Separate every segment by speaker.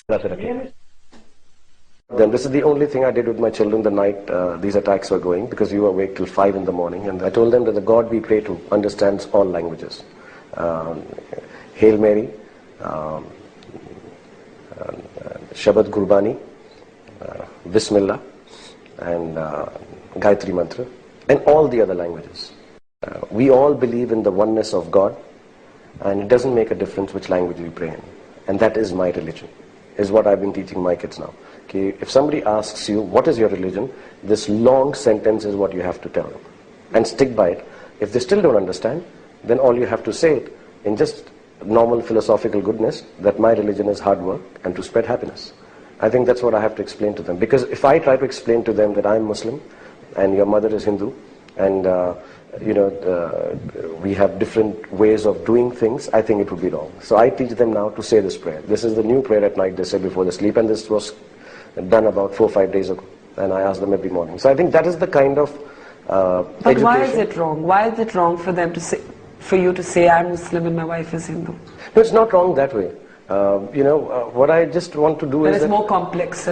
Speaker 1: Then this is the only thing I did with my children the night these attacks were going, because you were awake till 5 in the morning, and I told them that the God we pray to understands all languages. Hail Mary, Shabad Gurbani, Bismillah, and Gayatri Mantra, and all the other languages. We all believe in the oneness of God, and it doesn't make a difference which language we pray in. And that is my religion, is what I've been teaching my kids now. Okay, if somebody asks you, what is your religion? This long sentence is what you have to tell them. And stick by it. If they still don't understand, then all you have to say it in just normal philosophical goodness, that my religion is hard work and to spread happiness. I think that's what I have to explain to them. Because if I try to explain to them that I'm Muslim and your mother is Hindu, and we have different ways of doing things, I think it would be wrong. So I teach them now to say this prayer. This is the new prayer at night they say before they sleep, and this was done about 4 or 5 days ago, and I ask them every morning. So I think that is the kind of
Speaker 2: But education. Why is it wrong? Why is it wrong for them to say, for you to say I'm Muslim and my wife is Hindu?
Speaker 1: No, it's not wrong that way. What I just want to do is...
Speaker 2: It's more complex.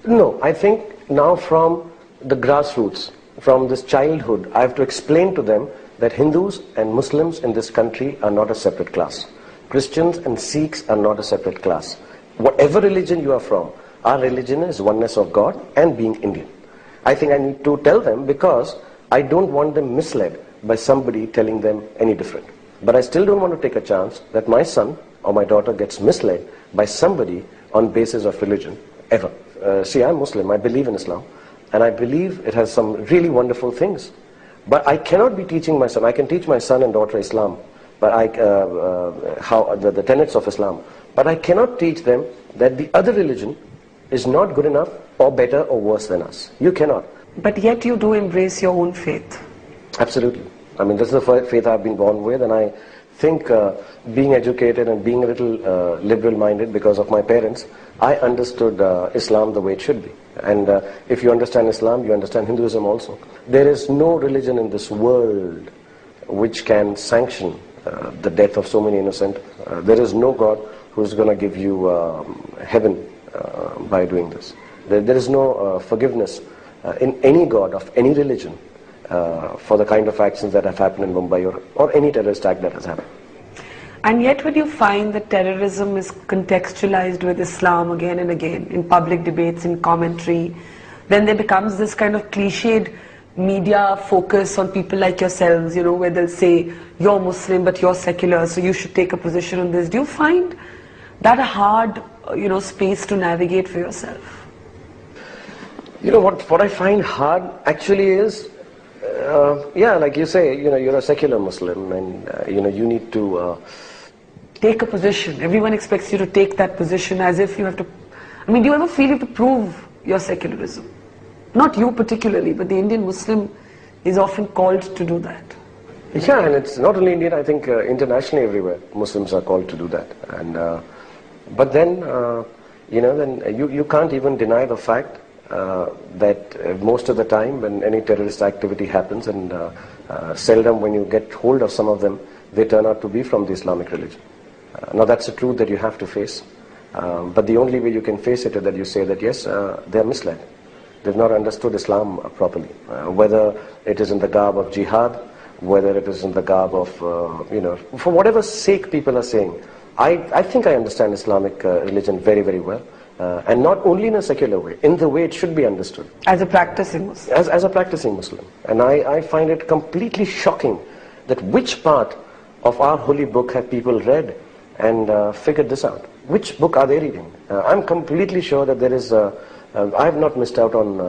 Speaker 1: No, I think now from the grassroots, from this childhood, I have to explain to them that Hindus and Muslims in this country are not a separate class. Christians and Sikhs are not a separate class. Whatever religion you are from, our religion is oneness of God and being Indian. I think I need to tell them, because I don't want them misled by somebody telling them any different. But I still don't want to take a chance that my son or my daughter gets misled by somebody on basis of religion, ever. See, I'm Muslim, I believe in Islam, and I believe it has some really wonderful things. But I cannot be teaching my son. I can teach my son and daughter Islam, but the tenets of Islam. But I cannot teach them that the other religion is not good enough or better or worse than us. You cannot.
Speaker 2: But yet you do embrace your own faith.
Speaker 1: Absolutely. I mean, this is the faith I've been born with, and I think being educated and being a little liberal-minded because of my parents, I understood Islam the way it should be. And if you understand Islam, you understand Hinduism also. There is no religion in this world which can sanction the death of so many innocent. There is no God who's going to give you heaven by doing this. There is no forgiveness in any God of any religion for the kind of actions that have happened in Mumbai or any terrorist act that has happened.
Speaker 2: And yet when you find that terrorism is contextualized with Islam again and again, in public debates, in commentary, then there becomes this kind of cliched media focus on people like yourselves, where they'll say, you're Muslim but you're secular, so you should take a position on this. Do you find that a hard, space to navigate for yourself?
Speaker 1: What I find hard actually is, like you say, you're a secular Muslim, and you need to
Speaker 2: take a position. Everyone expects you to take that position as if you have to. I mean, do you ever feel you have to prove your secularism? Not you particularly, but the Indian Muslim is often called to do that.
Speaker 1: Yeah, and it's not only Indian. I think internationally everywhere Muslims are called to do that. And but then then you can't even deny the fact that most of the time when any terrorist activity happens, and seldom when you get hold of some of them, they turn out to be from the Islamic religion. Now that's a truth that you have to face, but the only way you can face it is that you say that yes, they are misled. They've not understood Islam properly, whether it is in the garb of jihad, whether it is in the garb of, for whatever sake people are saying. I think I understand Islamic religion very, very well. And not only in a secular way, in the way it should be understood.
Speaker 2: As a practicing Muslim.
Speaker 1: As a practicing Muslim. And I find it completely shocking that which part of our holy book have people read and figured this out. Which book are they reading? I'm completely sure that there is, I have not missed out on,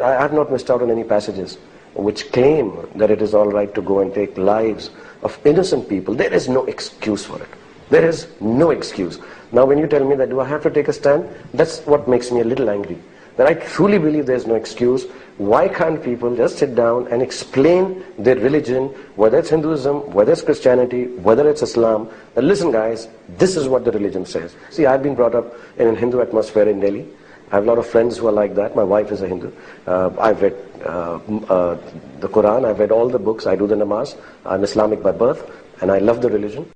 Speaker 1: I have not missed out on any passages which claim that it is all right to go and take lives of innocent people. There is no excuse for it. There is no excuse. Now when you tell me that do I have to take a stand, that's what makes me a little angry. That I truly believe there's no excuse. Why can't people just sit down and explain their religion, whether it's Hinduism, whether it's Christianity, whether it's Islam, that listen guys, this is what the religion says. See, I've been brought up in a Hindu atmosphere in Delhi. I have a lot of friends who are like that. My wife is a Hindu. I've read the Quran, I've read all the books, I do the namaz. I'm Islamic by birth, and I love the religion.